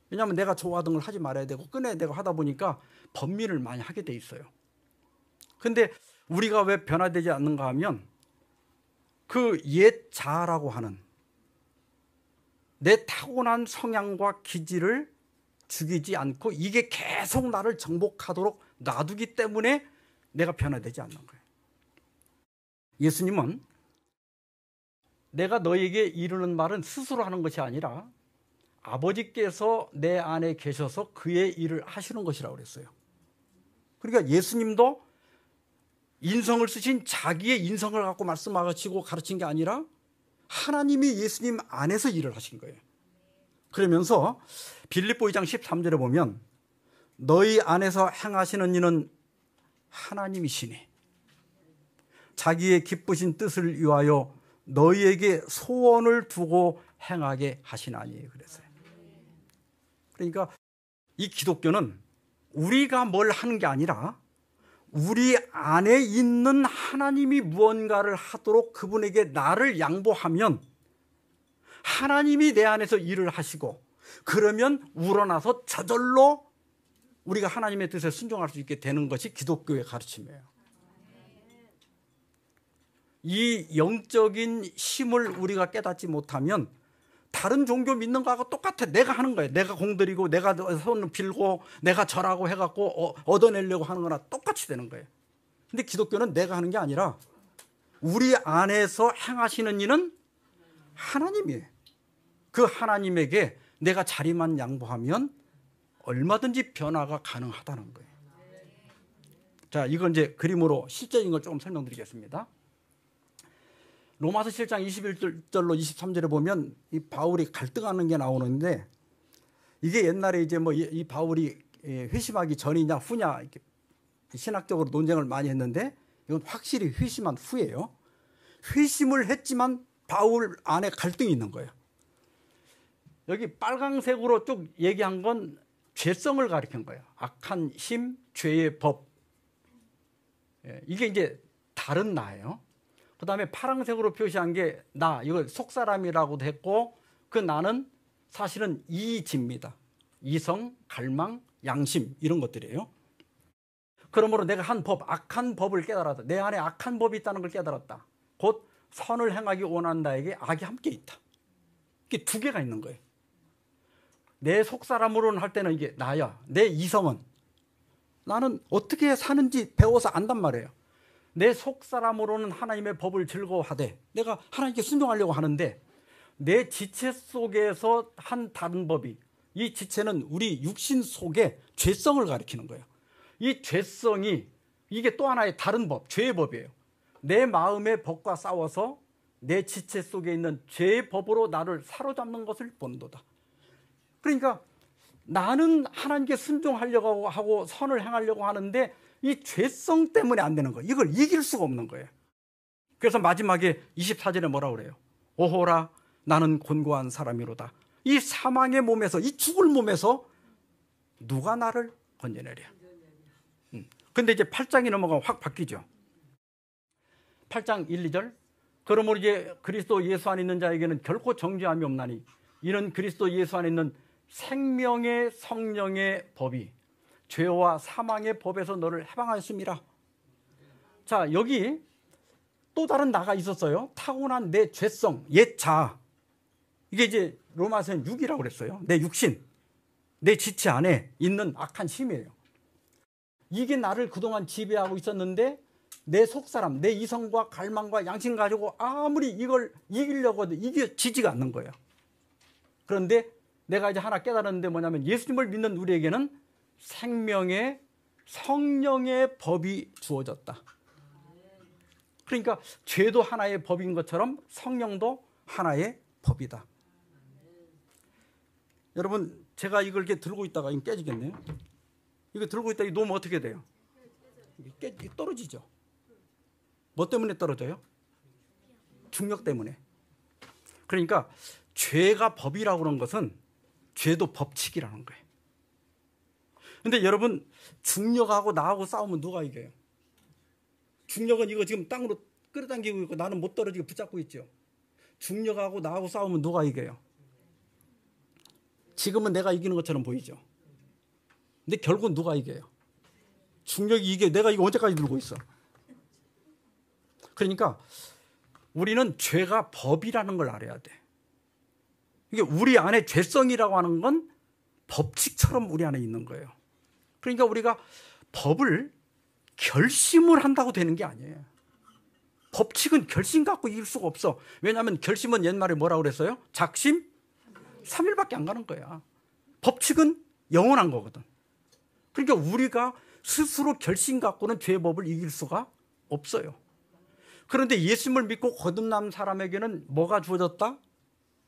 왜냐하면 내가 좋아하던 걸 하지 말아야 되고 끊어야 되고 하다 보니까 번민을 많이 하게 돼 있어요. 근데 우리가 왜 변화되지 않는가 하면 그 옛 자아라고 하는 내 타고난 성향과 기질을 죽이지 않고 이게 계속 나를 정복하도록 놔두기 때문에 내가 변화되지 않는 거예요. 예수님은 내가 너에게 이르는 말은 스스로 하는 것이 아니라 아버지께서 내 안에 계셔서 그의 일을 하시는 것이라고 그랬어요. 그러니까 예수님도 인성을 쓰신 자기의 인성을 갖고 말씀하시고 가르친 게 아니라 하나님이 예수님 안에서 일을 하신 거예요. 그러면서 빌립보 2장 13절에 보면 너희 안에서 행하시는 이는 하나님이시니 자기의 기쁘신 뜻을 위하여 너희에게 소원을 두고 행하게 하시나니 그랬어요. 그러니까 이 기독교는 우리가 뭘 하는 게 아니라 우리 안에 있는 하나님이 무언가를 하도록 그분에게 나를 양보하면 하나님이 내 안에서 일을 하시고 그러면 우러나서 저절로 우리가 하나님의 뜻에 순종할 수 있게 되는 것이 기독교의 가르침이에요. 이 영적인 힘을 우리가 깨닫지 못하면 다른 종교 믿는 거하고 똑같아. 내가 하는 거예요. 내가 공들이고 내가 손을 빌고 내가 절하고 해갖고 얻어내려고 하는 거나 똑같이 되는 거예요. 근데 기독교는 내가 하는 게 아니라 우리 안에서 행하시는 이는 하나님이에요. 그 하나님에게 내가 자리만 양보하면 얼마든지 변화가 가능하다는 거예요. 자, 이건 이제 그림으로 실제인 걸 조금 설명드리겠습니다. 로마서 7장 21절로 23절에 보면 이 바울이 갈등하는 게 나오는데 이게 옛날에 이제 뭐 이 바울이 회심하기 전이냐 후냐 이렇게 신학적으로 논쟁을 많이 했는데 이건 확실히 회심한 후예요. 회심을 했지만 바울 안에 갈등이 있는 거예요. 여기 빨강색으로 쭉 얘기한 건 죄성을 가리킨 거예요. 악한 힘, 죄의 법. 이게 이제 다른 나예요. 그 다음에 파란색으로 표시한 게 나, 이걸 속사람이라고도 했고 그 나는 사실은 이지입니다. 이성, 갈망, 양심 이런 것들이에요. 그러므로 내가 한 법, 악한 법을 깨달았다. 내 안에 악한 법이 있다는 걸 깨달았다. 곧 선을 행하기 원하는 나에게 악이 함께 있다. 이게 두 개가 있는 거예요. 내 속사람으로는 할 때는 이게 나야. 내 이성은 나는 어떻게 사는지 배워서 안단 말이에요. 내 속사람으로는 하나님의 법을 즐거워하되 내가 하나님께 순종하려고 하는데 내 지체 속에서 한 다른 법이 이 지체는 우리 육신 속에 죄성을 가리키는 거예요. 이 죄성이 이게 또 하나의 다른 법, 죄의 법이에요. 내 마음의 법과 싸워서 내 지체 속에 있는 죄의 법으로 나를 사로잡는 것을 본도다. 그러니까 나는 하나님께 순종하려고 하고 선을 행하려고 하는데 이 죄성 때문에 안 되는 거예요. 이걸 이길 수가 없는 거예요. 그래서 마지막에 24절에 뭐라고 그래요? 오호라 나는 곤고한 사람이로다. 이 사망의 몸에서 이 죽을 몸에서 누가 나를 건져내랴. 근데 이제 8장이 넘어가면 확 바뀌죠. 8장 1, 2절 그러므로 이제 그리스도 예수 안에 있는 자에게는 결코 정죄함이 없나니 이는 그리스도 예수 안에 있는 생명의 성령의 법이 죄와 사망의 법에서 너를 해방하였습니다. 자, 여기 또 다른 나가 있었어요. 타고난 내 죄성, 옛 자아. 이게 이제 로마서는 6이라고 그랬어요. 내 육신, 내 지체 안에 있는 악한 힘이에요. 이게 나를 그동안 지배하고 있었는데 내 속사람, 내 이성과 갈망과 양심 가지고 아무리 이걸 이기려고 해도 이겨지지가 않는 거예요. 그런데 내가 이제 하나 깨달았는데 뭐냐면 예수님을 믿는 우리에게는 생명의 성령의 법이 주어졌다. 그러니까 죄도 하나의 법인 것처럼 성령도 하나의 법이다. 여러분, 제가 이걸 이렇게 들고 있다가 이거 깨지겠네요. 이거 들고 있다가 놓으면 어떻게 돼요? 이게 떨어지죠. 뭐 때문에 떨어져요? 중력 때문에. 그러니까 죄가 법이라고 그런 것은 죄도 법칙이라는 거예요. 근데 여러분, 중력하고 나하고 싸우면 누가 이겨요? 중력은 이거 지금 땅으로 끌어당기고 있고 나는 못 떨어지게 붙잡고 있죠. 중력하고 나하고 싸우면 누가 이겨요? 지금은 내가 이기는 것처럼 보이죠. 근데 결국은 누가 이겨요? 중력이 이겨. 내가 이거 언제까지 들고 있어? 그러니까 우리는 죄가 법이라는 걸 알아야 돼. 이게 우리 안에 죄성이라고 하는 건 법칙처럼 우리 안에 있는 거예요. 그러니까 우리가 법을 결심을 한다고 되는 게 아니에요. 법칙은 결심 갖고 이길 수가 없어. 왜냐하면 결심은 옛말에 뭐라고 그랬어요? 작심 3일밖에 안 가는 거야. 법칙은 영원한 거거든. 그러니까 우리가 스스로 결심 갖고는 죄의 법을 이길 수가 없어요. 그런데 예수님을 믿고 거듭난 사람에게는 뭐가 주어졌다?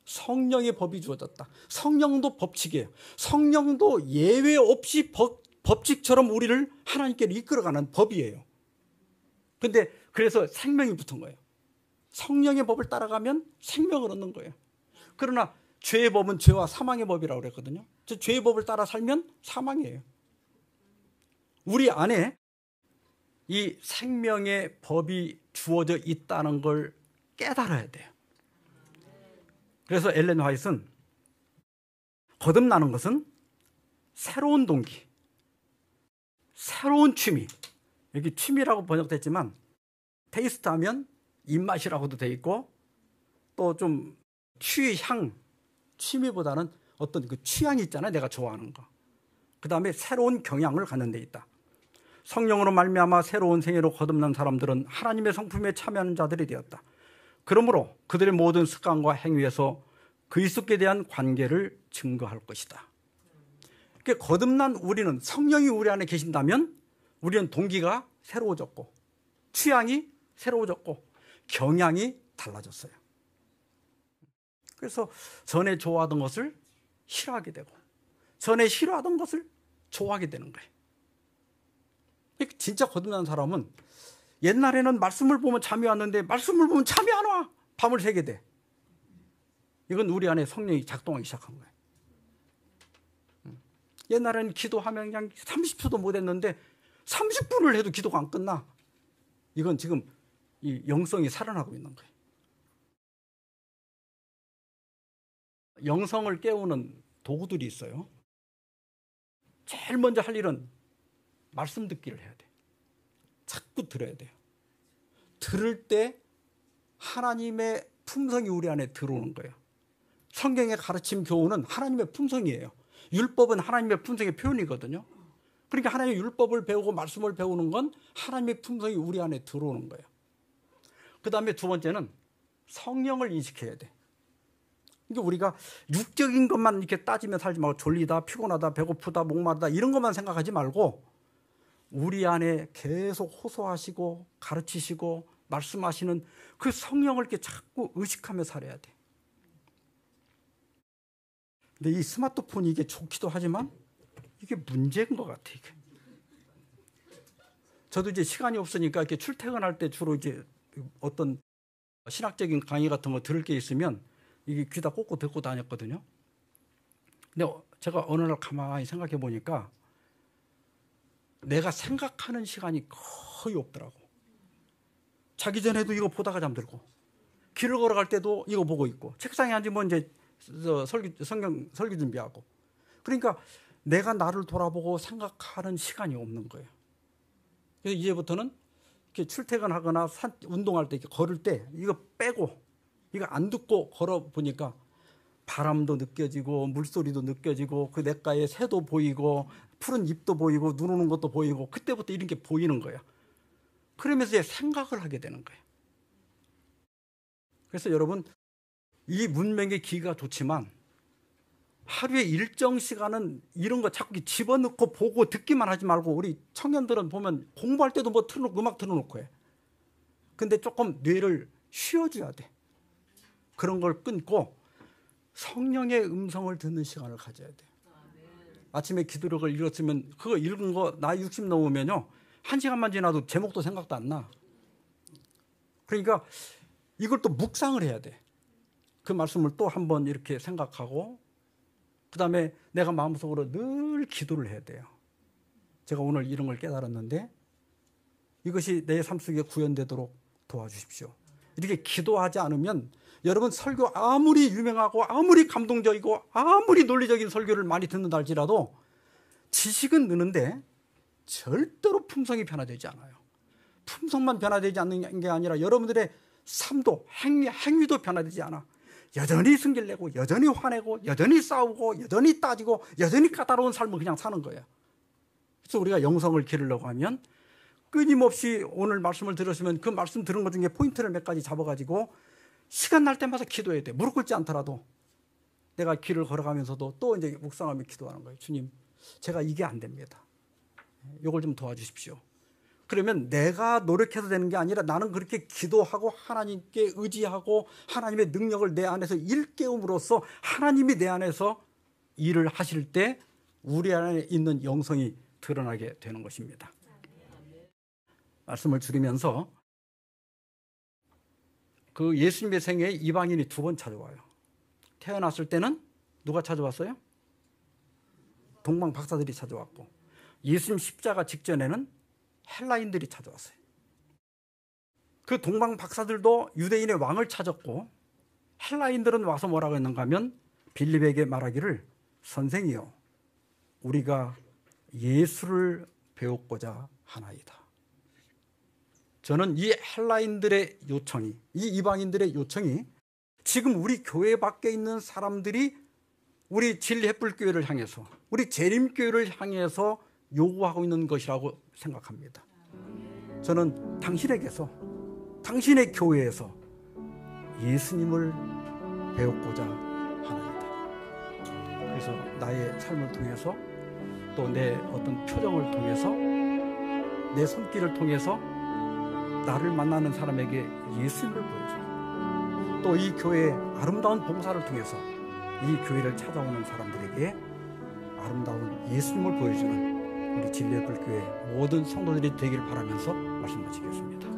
성령의 법이 주어졌다. 성령도 법칙이에요. 성령도 예외 없이 법칙처럼 우리를 하나님께로 이끌어가는 법이에요. 근데 그래서 생명이 붙은 거예요. 성령의 법을 따라가면 생명을 얻는 거예요. 그러나 죄의 법은 죄와 사망의 법이라고 그랬거든요. 죄의 법을 따라 살면 사망이에요. 우리 안에 이 생명의 법이 주어져 있다는 걸 깨달아야 돼요. 그래서 엘렌 화이트는 거듭나는 것은 새로운 동기, 새로운 취미, 여기 취미라고 번역됐지만 테이스트하면 입맛이라고도 돼 있고 또 좀 취향, 취미보다는 어떤 그 취향이 있잖아요. 내가 좋아하는 거. 그 다음에 새로운 경향을 갖는 데 있다. 성령으로 말미암아 새로운 생애로 거듭난 사람들은 하나님의 성품에 참여하는 자들이 되었다. 그러므로 그들의 모든 습관과 행위에서 그리스도께 대한 관계를 증거할 것이다. 그러니까 거듭난 우리는 성령이 우리 안에 계신다면 우리는 동기가 새로워졌고 취향이 새로워졌고 경향이 달라졌어요. 그래서 전에 좋아하던 것을 싫어하게 되고 전에 싫어하던 것을 좋아하게 되는 거예요. 진짜 거듭난 사람은 옛날에는 말씀을 보면 잠이 왔는데 말씀을 보면 잠이 안 와. 밤을 새게 돼. 이건 우리 안에 성령이 작동하기 시작한 거예요. 옛날에는 기도하면 그냥 30초도 못 했는데 30분을 해도 기도가 안 끝나. 이건 지금 이 영성이 살아나고 있는 거예요. 영성을 깨우는 도구들이 있어요. 제일 먼저 할 일은 말씀 듣기를 해야 돼. 자꾸 들어야 돼요. 들을 때 하나님의 품성이 우리 안에 들어오는 거예요. 성경의 가르침 교훈은 하나님의 품성이에요. 율법은 하나님의 품성의 표현이거든요. 그러니까 하나님의 율법을 배우고 말씀을 배우는 건 하나님의 품성이 우리 안에 들어오는 거예요. 그 다음에 두 번째는 성령을 인식해야 돼. 그러니까 우리가 육적인 것만 이렇게 따지며 살지 말고 졸리다, 피곤하다, 배고프다, 목마르다 이런 것만 생각하지 말고 우리 안에 계속 호소하시고 가르치시고 말씀하시는 그 성령을 이렇게 자꾸 의식하며 살아야 돼. 근데 이 스마트폰이 이게 좋기도 하지만 이게 문제인 것 같아. 이게. 저도 이제 시간이 없으니까 이렇게 출퇴근할 때 주로 이제 어떤 신학적인 강의 같은 거 들을 게 있으면 이게 귀다 꽂고 듣고 다녔거든요. 근데 제가 어느 날 가만히 생각해 보니까 내가 생각하는 시간이 거의 없더라고. 자기 전에도 이거 보다가 잠들고 길을 걸어갈 때도 이거 보고 있고 책상에 앉으면 이제 성경 설교 준비하고 그러니까 내가 나를 돌아보고 생각하는 시간이 없는 거예요. 그래서 이제부터는 이렇게 출퇴근하거나 운동할 때 이렇게 걸을 때 이거 빼고 이거 안 듣고 걸어 보니까 바람도 느껴지고 물소리도 느껴지고 그 냇가에 새도 보이고 푸른 잎도 보이고 눈 오는 것도 보이고 그때부터 이런 게 보이는 거예요. 그러면서 이제 생각을 하게 되는 거예요. 그래서 여러분, 이 문명의 기기가 좋지만 하루에 일정 시간은 이런 거 자꾸 집어넣고 보고 듣기만 하지 말고, 우리 청년들은 보면 공부할 때도 뭐 틀어놓고 음악 틀어놓고 해. 근데 조금 뇌를 쉬어줘야 돼. 그런 걸 끊고 성령의 음성을 듣는 시간을 가져야 돼. 아침에 기도력을 읽었으면 그거 읽은 거 나이 60 넘으면요 1시간만 지나도 제목도 생각도 안 나. 그러니까 이걸 또 묵상을 해야 돼. 그 말씀을 또 한번 이렇게 생각하고 그 다음에 내가 마음속으로 늘 기도를 해야 돼요. 제가 오늘 이런 걸 깨달았는데 이것이 내 삶 속에 구현되도록 도와주십시오. 이렇게 기도하지 않으면 여러분, 설교 아무리 유명하고 아무리 감동적이고 아무리 논리적인 설교를 많이 듣는다 할지라도 지식은 느는데 절대로 품성이 변화되지 않아요. 품성만 변화되지 않는 게 아니라 여러분들의 삶도 행위도 변화되지 않아. 여전히 승질 내고 여전히 화내고 여전히 싸우고 여전히 따지고 여전히 까다로운 삶을 그냥 사는 거예요. 그래서 우리가 영성을 기르려고 하면 끊임없이 오늘 말씀을 들으시면 그 말씀 들은 것 중에 포인트를 몇 가지 잡아가지고 시간 날 때마다 기도해야 돼. 무릎 꿇지 않더라도 내가 길을 걸어가면서도 또 이제 묵상하며 기도하는 거예요. 주님, 제가 이게 안 됩니다. 이걸 좀 도와주십시오. 그러면 내가 노력해서 되는 게 아니라 나는 그렇게 기도하고 하나님께 의지하고 하나님의 능력을 내 안에서 일깨움으로써 하나님이 내 안에서 일을 하실 때 우리 안에 있는 영성이 드러나게 되는 것입니다. 말씀을 줄이면서 그 예수님의 생애에 이방인이 2번 찾아와요. 태어났을 때는 누가 찾아왔어요? 동방 박사들이 찾아왔고, 예수님 십자가 직전에는 헬라인들이 찾아왔어요. 그 동방 박사들도 유대인의 왕을 찾았고, 헬라인들은 와서 뭐라고 했는가 하면 빌립에게 말하기를, 선생이요, 우리가 예수를 배우고자 하나이다. 저는 이 헬라인들의 요청이, 이 이방인들의 요청이 지금 우리 교회 밖에 있는 사람들이 우리 진리햇불교회를 향해서, 우리 재림교회를 향해서 요구하고 있는 것이라고 생각합니다. 저는 당신에게서, 당신의 교회에서 예수님을 배우고자 하나이다. 그래서 나의 삶을 통해서 또 내 어떤 표정을 통해서 내 손길을 통해서 나를 만나는 사람에게 예수님을 보여주고 또 이 교회의 아름다운 봉사를 통해서 이 교회를 찾아오는 사람들에게 아름다운 예수님을 보여주는 우리 진리햇불교회 모든 성도들이 되기를 바라면서 말씀 마치겠습니다.